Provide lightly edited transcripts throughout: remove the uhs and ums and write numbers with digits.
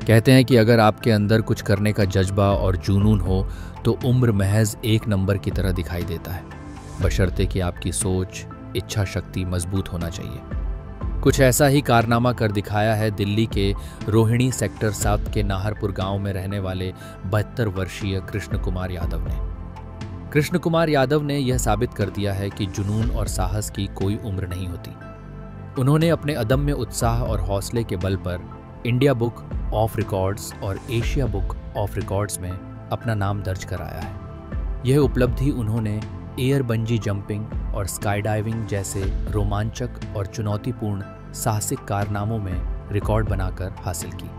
कहते हैं कि अगर आपके अंदर कुछ करने का जज्बा और जुनून हो तो उम्र महज एक नंबर की तरह दिखाई देता है, बशर्ते कि आपकी सोच, इच्छा शक्ति मजबूत होना चाहिए। कुछ ऐसा ही कारनामा कर दिखाया है दिल्ली के रोहिणी सेक्टर 7 के नाहरपुर गांव में रहने वाले 72 वर्षीय कृष्ण कुमार यादव ने। कृष्ण कुमार यादव ने यह साबित कर दिया है कि जुनून और साहस की कोई उम्र नहीं होती। उन्होंने अपने अदम्य उत्साह और हौसले के बल पर इंडिया बुक ऑफ रिकॉर्ड्स और एशिया बुक ऑफ रिकॉर्ड्स में अपना नाम दर्ज कराया है। यह उपलब्धि उन्होंने एयर बंजी जंपिंग और स्काई डाइविंग जैसे रोमांचक और चुनौतीपूर्ण साहसिक कारनामों में रिकॉर्ड बनाकर हासिल की।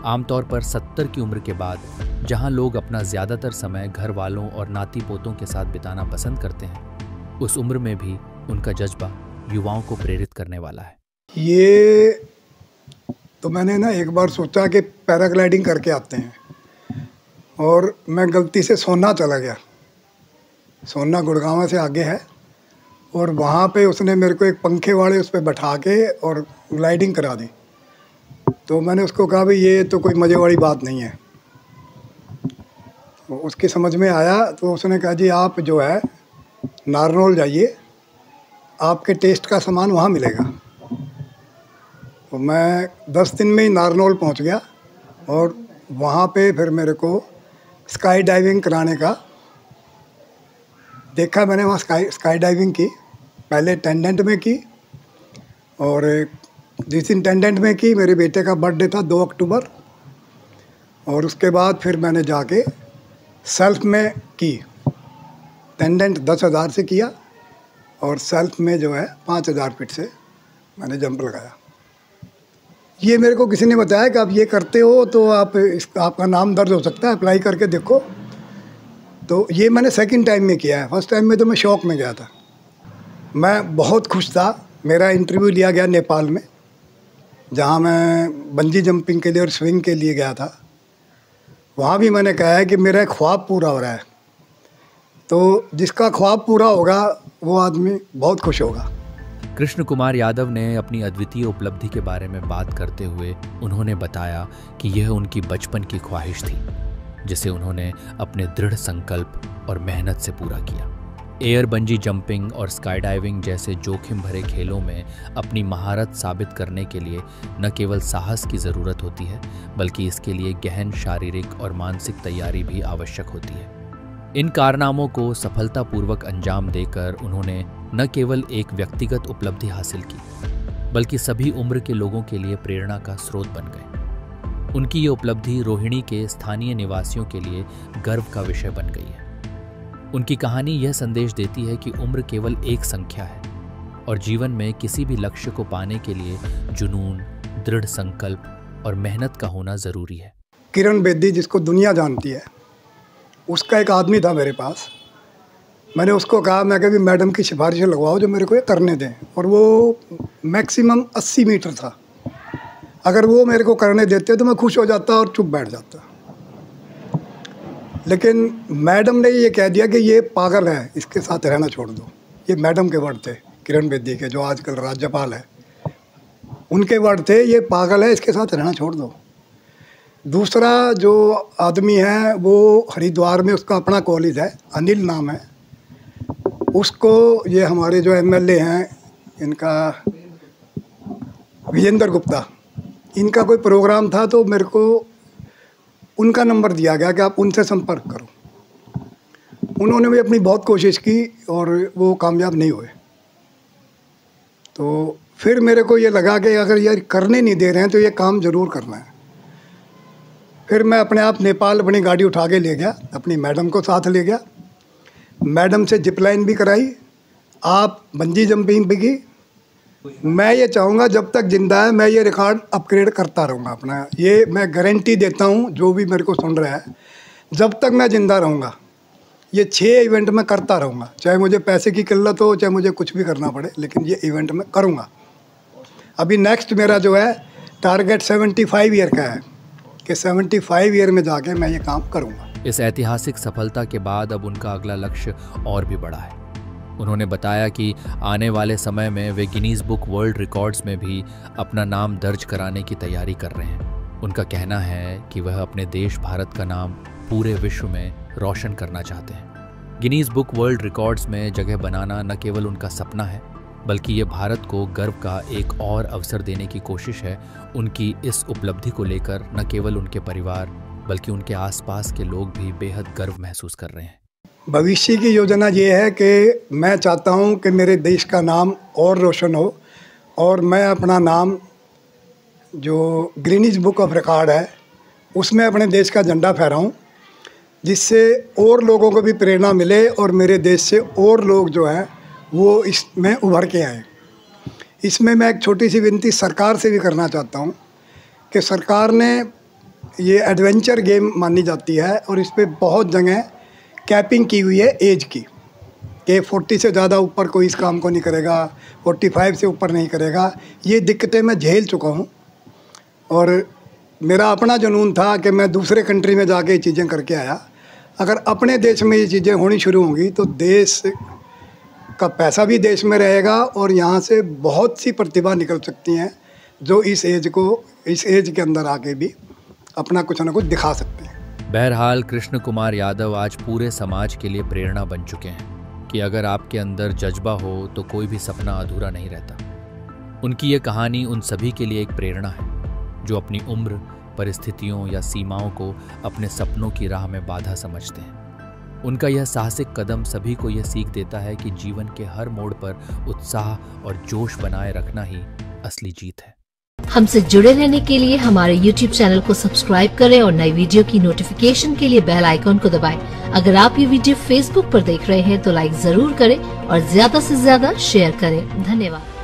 आमतौर पर 70 की उम्र के बाद जहां लोग अपना ज़्यादातर समय घर वालों और नाती पोतों के साथ बिताना पसंद करते हैं, उस उम्र में भी उनका जज्बा युवाओं को प्रेरित करने वाला है। ये तो मैंने ना एक बार सोचा कि पैराग्लाइडिंग करके आते हैं, और मैं गलती से सोना चला गया। सोना गुड़गांव से आगे है, और वहाँ पे उसने मेरे को एक पंखे वाले उस पर बैठा के और ग्लाइडिंग करा दी। तो मैंने उसको कहा भाई ये तो कोई मज़े वाली बात नहीं है। तो उसकी समझ में आया, तो उसने कहा जी आप जो है नारनौल जाइए, आपके टेस्ट का सामान वहाँ मिलेगा। तो मैं 10 दिन में ही नारनौल पहुँच गया, और वहाँ पे फिर मेरे को स्काई डाइविंग कराने का देखा। मैंने वहाँ स्काई डाइविंग की, पहले टेंडेंट में की, और जिस दिन टेंडेंट में की मेरे बेटे का बर्थडे था 2 अक्टूबर, और उसके बाद फिर मैंने जाके सेल्फ में की। टेंडेंट 10,000 से किया, और सेल्फ में जो है 5,000 फीट से मैंने जंप लगाया। ये मेरे को किसी ने बताया कि आप ये करते हो तो आपका नाम दर्ज हो सकता है, अप्लाई करके देखो। तो ये मैंने सेकंड टाइम में किया है। फर्स्ट टाइम में तो मैं शौक में गया था, मैं बहुत खुश था। मेरा इंटरव्यू लिया गया नेपाल में, जहाँ मैं बंजी जंपिंग के लिए और स्विंग के लिए गया था। वहाँ भी मैंने कहा है कि मेरा एक ख्वाब पूरा हो रहा है। तो जिसका ख्वाब पूरा होगा वो आदमी बहुत खुश होगा। कृष्ण कुमार यादव ने अपनी अद्वितीय उपलब्धि के बारे में बात करते हुए उन्होंने बताया कि यह उनकी बचपन की ख्वाहिश थी, जिसे उन्होंने अपने दृढ़ संकल्प और मेहनत से पूरा किया। एयर बंजी जंपिंग और स्काई डाइविंग जैसे जोखिम भरे खेलों में अपनी महारत साबित करने के लिए न केवल साहस की ज़रूरत होती है, बल्कि इसके लिए गहन शारीरिक और मानसिक तैयारी भी आवश्यक होती है। इन कारनामों को सफलतापूर्वक अंजाम देकर उन्होंने न केवल एक व्यक्तिगत उपलब्धि हासिल की, बल्कि सभी उम्र के लोगों के लिए प्रेरणा का स्रोत बन गए। उनकी ये उपलब्धि रोहिणी के स्थानीय निवासियों के लिए गर्व का विषय बन गई है। उनकी कहानी यह संदेश देती है कि उम्र केवल एक संख्या है, और जीवन में किसी भी लक्ष्य को पाने के लिए जुनून, दृढ़ संकल्प और मेहनत का होना ज़रूरी है। किरण बेदी, जिसको दुनिया जानती है, उसका एक आदमी था मेरे पास। मैंने उसको कहा, मैं कभी मैडम की सिफारिश लगवाओ जो मेरे को ये करने दें, और वो मैक्सिमम 80 मीटर था। अगर वो मेरे को करने देते तो मैं खुश हो जाता और चुप बैठ जाता। लेकिन मैडम ने ये कह दिया कि ये पागल है, इसके साथ रहना छोड़ दो। ये मैडम के वर्ड थे, किरण बेदी के, जो आजकल राज्यपाल है, उनके वर्ड थे, ये पागल है, इसके साथ रहना छोड़ दो। दूसरा जो आदमी है वो हरिद्वार में, उसका अपना कॉलेज है, अनिल नाम है उसको। ये हमारे जो एमएलए हैं, इनका विजेंद्र गुप्ता, इनका कोई प्रोग्राम था तो मेरे को उनका नंबर दिया गया कि आप उनसे संपर्क करो। उन्होंने भी अपनी बहुत कोशिश की और वो कामयाब नहीं हुए। तो फिर मेरे को ये लगा कि अगर ये करने नहीं दे रहे हैं तो ये काम ज़रूर करना है। फिर मैं अपने आप नेपाल अपनी गाड़ी उठा के ले गया, अपनी मैडम को साथ ले गया। मैडम से जिप लाइन भी कराई, आप बंजी जंपिंग भी की। मैं ये चाहूँगा जब तक जिंदा है मैं ये रिकॉर्ड अपग्रेड करता रहूँगा अपना। ये मैं गारंटी देता हूँ, जो भी मेरे को सुन रहा है, जब तक मैं ज़िंदा रहूँगा ये 6 इवेंट मैं करता रहूँगा। चाहे मुझे पैसे की किल्लत हो, चाहे मुझे कुछ भी करना पड़े, लेकिन ये इवेंट मैं करूँगा। अभी नेक्स्ट मेरा जो है टारगेट 75 ईयर का है कि 75 ईयर में जाके मैं ये काम करूँगा। इस ऐतिहासिक सफलता के बाद अब उनका अगला लक्ष्य और भी बड़ा है। उन्होंने बताया कि आने वाले समय में वे गिनीज बुक वर्ल्ड रिकॉर्ड्स में भी अपना नाम दर्ज कराने की तैयारी कर रहे हैं। उनका कहना है कि वह अपने देश भारत का नाम पूरे विश्व में रोशन करना चाहते हैं। गिनीज बुक वर्ल्ड रिकॉर्ड्स में जगह बनाना न केवल उनका सपना है, बल्कि ये भारत को गर्व का एक और अवसर देने की कोशिश है। उनकी इस उपलब्धि को लेकर न केवल उनके परिवार बल्कि उनके आसपास के लोग भी बेहद गर्व महसूस कर रहे हैं। भविष्य की योजना ये है कि मैं चाहता हूँ कि मेरे देश का नाम और रोशन हो और मैं अपना नाम जो गिनीज बुक ऑफ रिकॉर्ड है उसमें अपने देश का झंडा फहराऊँ, जिससे और लोगों को भी प्रेरणा मिले और मेरे देश से और लोग जो हैं वो इसमें उभर के आए। इसमें मैं एक छोटी सी विनती सरकार से भी करना चाहता हूँ कि सरकार ने ये एडवेंचर गेम मानी जाती है और इस पर बहुत जगह कैपिंग की हुई है एज की, कि 40 से ज़्यादा ऊपर कोई इस काम को नहीं करेगा, 45 से ऊपर नहीं करेगा। ये दिक्कतें मैं झेल चुका हूँ और मेरा अपना जुनून था कि मैं दूसरे कंट्री में जाके ये चीज़ें करके आया। अगर अपने देश में ये चीज़ें होनी शुरू होंगी तो देश का पैसा भी देश में रहेगा और यहाँ से बहुत सी प्रतिभा निकल सकती हैं जो इस एज के अंदर आके भी अपना कुछ ना कुछ दिखा सकते हैं। बहरहाल कृष्ण कुमार यादव आज पूरे समाज के लिए प्रेरणा बन चुके हैं कि अगर आपके अंदर जज्बा हो तो कोई भी सपना अधूरा नहीं रहता। उनकी ये कहानी उन सभी के लिए एक प्रेरणा है जो अपनी उम्र, परिस्थितियों या सीमाओं को अपने सपनों की राह में बाधा समझते हैं। उनका यह साहसिक कदम सभी को यह सीख देता है कि जीवन के हर मोड़ पर उत्साह और जोश बनाए रखना ही असली जीत है। हमसे जुड़े रहने के लिए हमारे YouTube चैनल को सब्सक्राइब करें और नई वीडियो की नोटिफिकेशन के लिए बेल आइकॉन को दबाएं। अगर आप ये वीडियो Facebook पर देख रहे हैं तो लाइक जरूर करें और ज्यादा से ज्यादा शेयर करें। धन्यवाद।